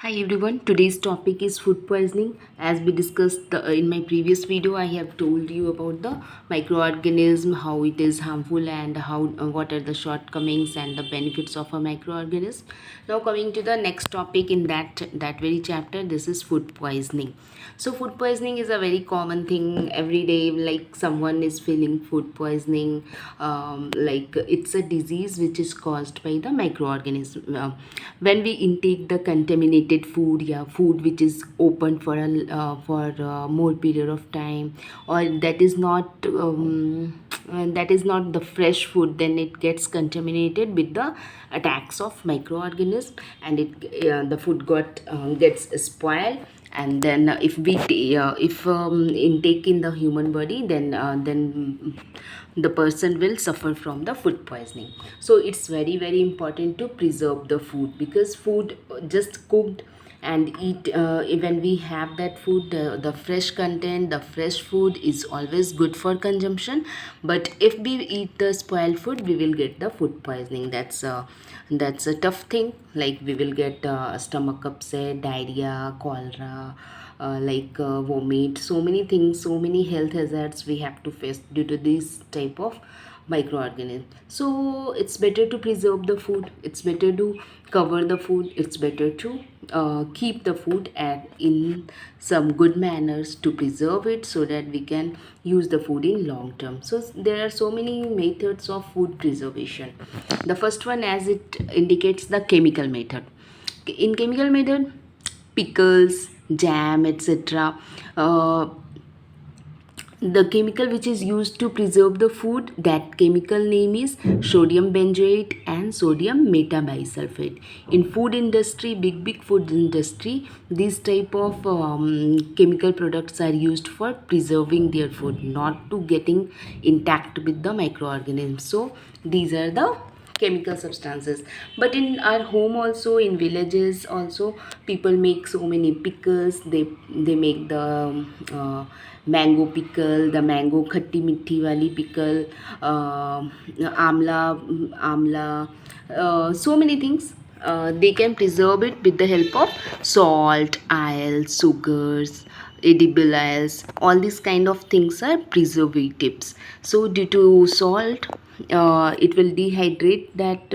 Hi everyone, today's topic is food poisoning. As we discussed in my previous video, I have told you about the microorganism, how it is harmful and how what are the shortcomings and the benefits of a microorganism. Now coming to the next topic in that very chapter, this is food poisoning. So food poisoning is a very common thing every day, like someone is feeling food poisoning, like it's a disease which is caused by the microorganism. When we intake the contaminated food, yeah, food which is open for more period of time, or that is not the fresh food, then it gets contaminated with the attacks of microorganisms, and the food gets spoiled. And then if intake in the human body, then the person will suffer from the food poisoning. So it's very important to preserve the food, because food just cooked and eat, when we have that food, the fresh content, the fresh food is always good for consumption. But if we eat the spoiled food, we will get the food poisoning. That's a tough thing. Like we will get stomach upset, diarrhea, cholera, vomit, so many things, so many health hazards we have to face due to this type of microorganism. So it's better to preserve the food, it's better to cover the food, it's better to keep the food in some good manners to preserve it, so that we can use the food in long term. So there are so many methods of food preservation. The first one, as it indicates, the chemical method. In chemical method, pickles, jam, etc. The chemical which is used to preserve the food, that chemical name is sodium benzoate and sodium metabisulfate. In food industry, big food industry, these type of chemical products are used for preserving their food, not to getting intact with the microorganisms. So these are the chemical substances. But in our home also, in villages also, people make so many pickles. They make the mango pickle, the mango khatti mitti wali pickle, amla, so many things. They can preserve it with the help of salt, oil, sugars, edible oils. All these kind of things are preservatives. So due to salt, it will dehydrate that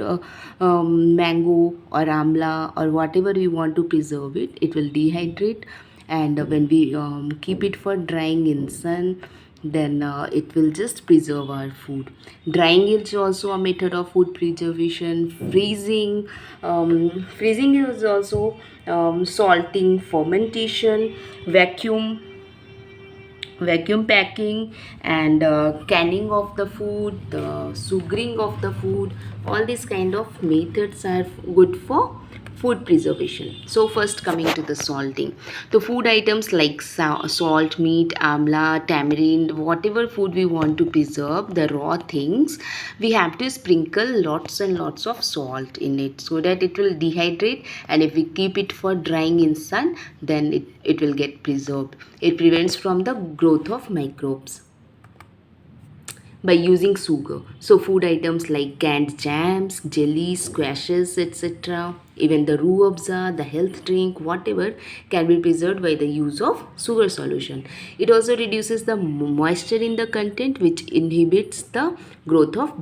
mango or amla or whatever we want to preserve it. It will dehydrate, and when we keep it for drying in sun, then it will just preserve our food. Drying is also a method of food preservation. Freezing is also salting, fermentation, vacuum packing, and canning of the food, the sugaring of the food. All these kind of methods are good for food preservation. So first, coming to the salting, the food items like salt, meat, amla, tamarind, whatever food we want to preserve, the raw things, we have to sprinkle lots and lots of salt in it, so that it will dehydrate, and if we keep it for drying in sun, then it will get preserved. It prevents from the growth of microbes by using sugar. So food items like canned jams, jellies, squashes, etc., even the roux abza, the health drink, whatever, can be preserved by the use of sugar solution. It also reduces the moisture in the content, which inhibits the growth of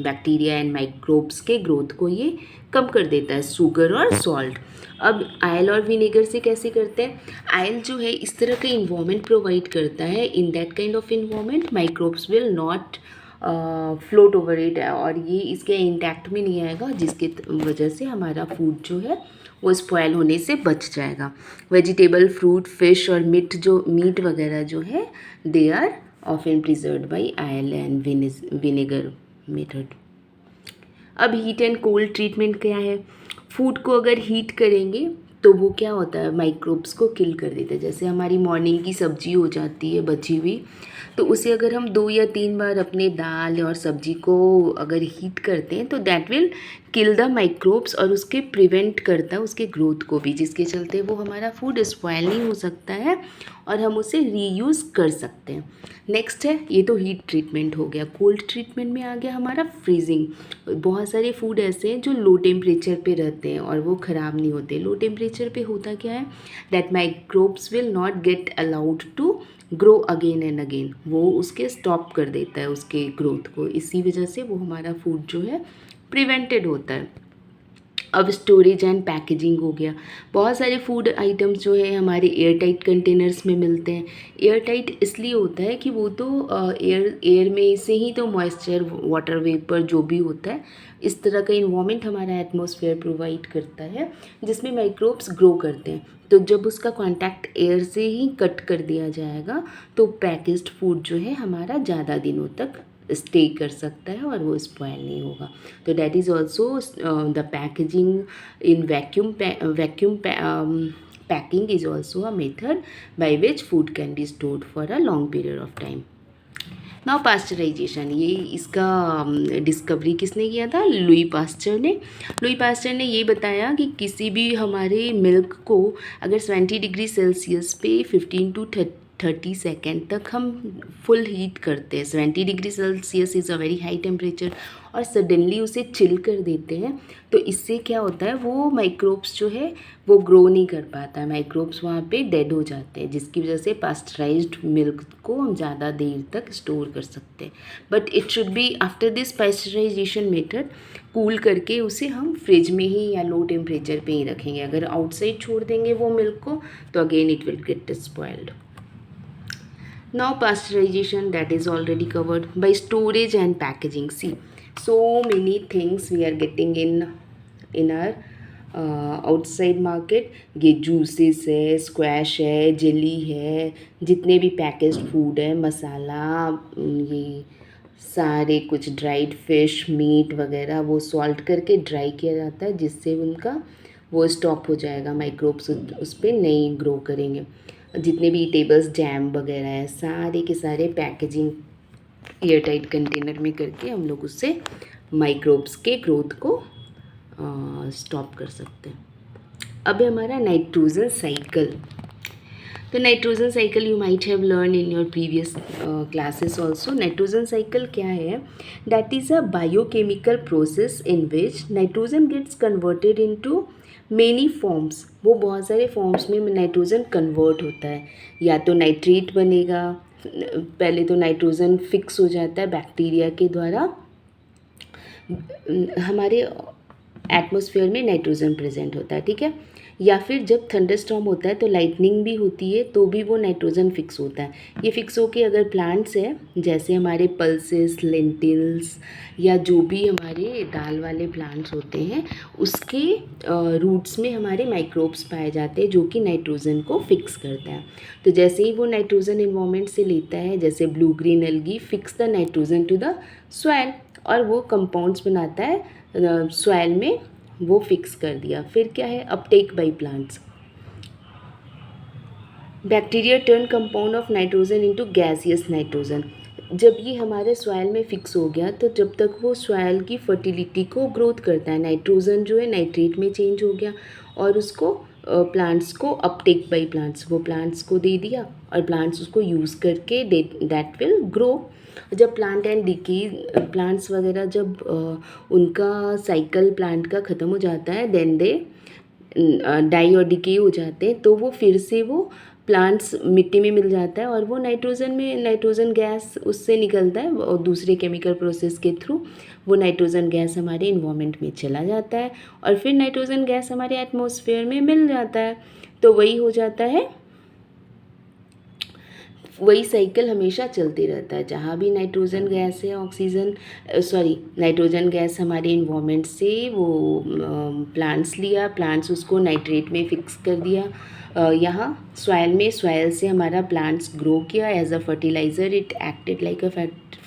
bacteria and microbes के growth को ये कम कर देता है, sugar और salt. अब oil और vinegar से कैसे करते हैं? आयल जो है इस तरह का इन्वायरमेंट प्रोवाइड करता है, in that kind of environment microbes will not float over it, और ये इसके इंटैक्ट में नहीं आएगा, जिसके वजह से हमारा फूड जो है वो स्पॉयल होने से बच जाएगा. वेजिटेबल, फ्रूट, फिश और मीट वगैरह जो है, they are often preserved by oil and vinegar method. अब हीट एंड कोल्ड ट्रीटमेंट क्या है? फूड को अगर हीट करेंगे तो वो क्या होता है, माइक्रोब्स को किल कर देता है. जैसे हमारी मॉर्निंग की सब्जी हो जाती है बची हुई, तो उसे अगर हम 2 या 3 बार अपने दाल और सब्जी को अगर हीट करते हैं, तो that will kill the microbes और उसके प्रिवेंट करता है उसके ग्रोथ को भी, जिसके चलते वो हमारा फूड स्पॉयल नहीं हो सकता है और हम उसे रीयूज़ कर सकते हैं। नेक्स्ट है, ये तो हीट ट्रीटमेंट हो गया। कोल्ड ट्रीटमेंट में आ गया हमारा फ्रीजिंग। बहुत सारे फूड ऐसे हैं जो लो टेम्परेचर पे रहते हैं और वो ख़राब नहीं होते। लो टेम्परेचर पे होता क्या है, that microbes will not get allowed to grow again and again, वो उसके स्टॉप कर देता है उसके ग्रोथ को, इसी वजह से वो हमारा फूड जो है प्रिवेंटेड होता है। अब स्टोरेज एंड पैकेजिंग हो गया। बहुत सारे फूड आइटम्स जो है हमारे एयर टाइट कंटेनर्स में मिलते हैं। एयर टाइट इसलिए होता है कि वो तो एयर में से ही तो मॉइस्चर, वाटर वेपर जो भी होता है, इस तरह का इन्वायरमेंट हमारा एटमॉस्फेयर प्रोवाइड करता है जिसमें माइक्रोब्स ग्रो करते हैं। तो जब उसका कांटेक्ट एयर से ही कट कर दिया जाएगा तो पैकेज्ड फूड जो है हमारा ज़्यादा दिनों तक स्टे कर सकता है और वो स्पॉयल नहीं होगा। तो that is also the packaging in vacuum packing is also a method by which food can be stored for a long period of time. Now pasteurisation, ये इसका डिस्कवरी किसने किया था? लुई पास्चर ने। लुई पास्चर ने ये बताया कि किसी भी हमारे मिल्क को अगर 20 डिग्री सेल्सियस पे 15 टू 30 सेकेंड तक हम फुल हीट करते हैं, 70 degree Celsius is a very high temperature, और सडनली उसे चिल कर देते हैं, तो इससे क्या होता है, वो माइक्रोब्स जो है वो ग्रो नहीं कर पाता है, माइक्रोब्स वहाँ पे डेड हो जाते हैं, जिसकी वजह से पास्चराइज्ड मिल्क को हम ज़्यादा देर तक स्टोर कर सकते हैं। But it should be after this pasteurisation method, cool करके उसे हम फ्रिज में ही या लो टेम्परेचर पे ही रखेंगे। अगर आउटसाइड छोड़ देंगे वो मिल्क को तो again it will get spoiled. Now pasteurization, that is already covered. By storage and packaging, see, so many things we are getting in our outside market. ये जूसेस है, स्क्वैश है, जेली है, जितने भी पैकेज्ड फूड है, मसाला, ये सारे कुछ ड्राइड फिश, मीट वगैरह, वो सॉल्ट करके ड्राई किया जाता है जिससे उनका वो स्टॉप हो जाएगा, माइक्रोब्स उस पर नहीं ग्रो करेंगे। जितने भी टेबल्स, जैम वगैरह है, सारे के सारे पैकेजिंग एयर टाइट कंटेनर में करके हम लोग उससे माइक्रोब्स के ग्रोथ को स्टॉप कर सकते हैं। अब हमारा नाइट्रोजन साइकिल। तो nitrogen cycle you might have learn in your previous classes also. Nitrogen cycle क्या है? That is a biochemical process in which nitrogen gets converted into many forms. वो बहुत सारे फॉर्म्स में नाइट्रोजन कन्वर्ट होता है, या तो नाइट्रेट बनेगा, पहले तो नाइट्रोजन फिक्स हो जाता है बैक्टीरिया के द्वारा, हमारे एटमॉस्फेयर में नाइट्रोजन प्रेजेंट होता है, ठीक है, या फिर जब थंडरस्टॉर्म होता है तो लाइटनिंग भी होती है तो भी वो नाइट्रोजन फिक्स होता है। ये फिक्स होके अगर प्लांट्स है, जैसे हमारे पल्सेस, लेंटिल्स, या जो भी हमारे दाल वाले प्लांट्स होते हैं, उसके रूट्स में हमारे माइक्रोब्स पाए जाते हैं जो कि नाइट्रोजन को फिक्स करता है। तो जैसे ही वो नाइट्रोजन इन्वायरमेंट से लेता है, जैसे blue green algae fix the nitrogen to the soil, और वो कंपाउंड्स बनाता है सॉइल में, वो फिक्स कर दिया। फिर क्या है? Uptake by plants. Bacteria turn compound of nitrogen into gaseous nitrogen. जब ये हमारे सॉइल में फिक्स हो गया तो जब तक वो सॉइल की फर्टिलिटी को ग्रोथ करता है, नाइट्रोजन जो है नाइट्रेट में चेंज हो गया और उसको प्लांट्स को अपटेक बाय प्लांट्स, वो प्लांट्स को दे दिया और प्लांट्स उसको यूज़ करके दैट विल ग्रो। जब प्लांट एंड डिके, प्लांट्स वगैरह जब उनका साइकिल प्लांट का ख़त्म हो जाता है, देन दे डाई और डिके हो जाते हैं, तो वो फिर से वो प्लांट्स मिट्टी में मिल जाता है और वो नाइट्रोजन गैस उससे निकलता है और दूसरे केमिकल प्रोसेस के थ्रू वो नाइट्रोजन गैस हमारे इन्वायरमेंट में चला जाता है और फिर नाइट्रोजन गैस हमारे एटमॉस्फेयर में मिल जाता है। तो वही हो जाता है, वही साइकिल हमेशा चलते रहता है। जहाँ भी नाइट्रोजन गैस है, नाइट्रोजन गैस हमारे इन्वायरमेंट से वो प्लांट्स लिया, प्लांट्स उसको नाइट्रेट में फिक्स कर दिया, यहाँ सॉइल में, सॉइल से हमारा प्लांट्स ग्रो किया as a fertiliser, it acted like a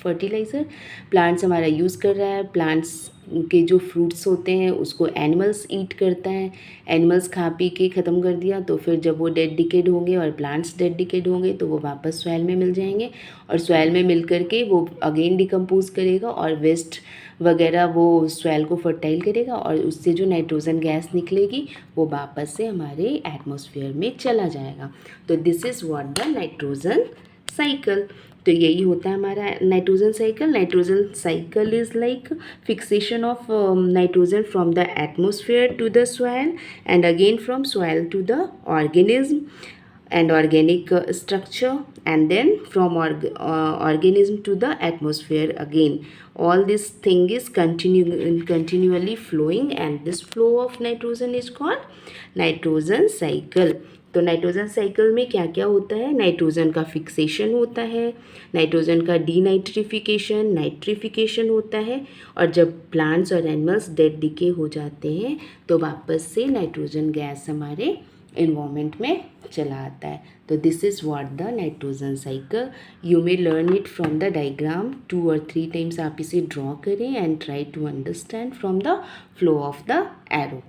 fertiliser. Plants हमारा यूज़ कर रहा है, प्लांट्स के जो फ्रूट्स होते हैं उसको एनिमल्स ईट करता है, एनिमल्स खा पी के ख़त्म कर दिया, तो फिर जब वो डेड डिकेड होंगे और प्लांट्स डेड डिकेड होंगे तो वो वापस सॉइल में मिल जाएंगे और सॉइल में मिल करके वो अगेन डिकम्पोज करेगा और वेस्ट वगैरह वो सॉइल को फर्टाइल करेगा और उससे जो नाइट्रोजन गैस निकलेगी वो वापस से हमारे एटमॉस्फेयर में चला जाएगा। तो this is what the nitrogen cycle. तो यही होता है हमारा nitrogen cycle. Nitrogen cycle is like fixation of nitrogen from the atmosphere to the soil and again from soil to the organism and organic structure, and then from organism to the atmosphere again. All this thing is continually flowing, and this flow of nitrogen is called nitrogen cycle. तो nitrogen cycle में क्या क्या होता है? Nitrogen का fixation होता है, nitrogen का डीनाइट्रिफिकेशन, नाइट्रिफिकेशन होता है, और जब प्लांट्स और एनिमल्स डेड डिके हो जाते हैं तो वापस से नाइट्रोजन गैस हमारे इन्वायरमेंट में चला आता है। तो this is what the nitrogen cycle. You may learn it from the diagram, 2 और 3 टाइम्स आप इसे ड्रॉ करें and try to understand from the flow of the arrow.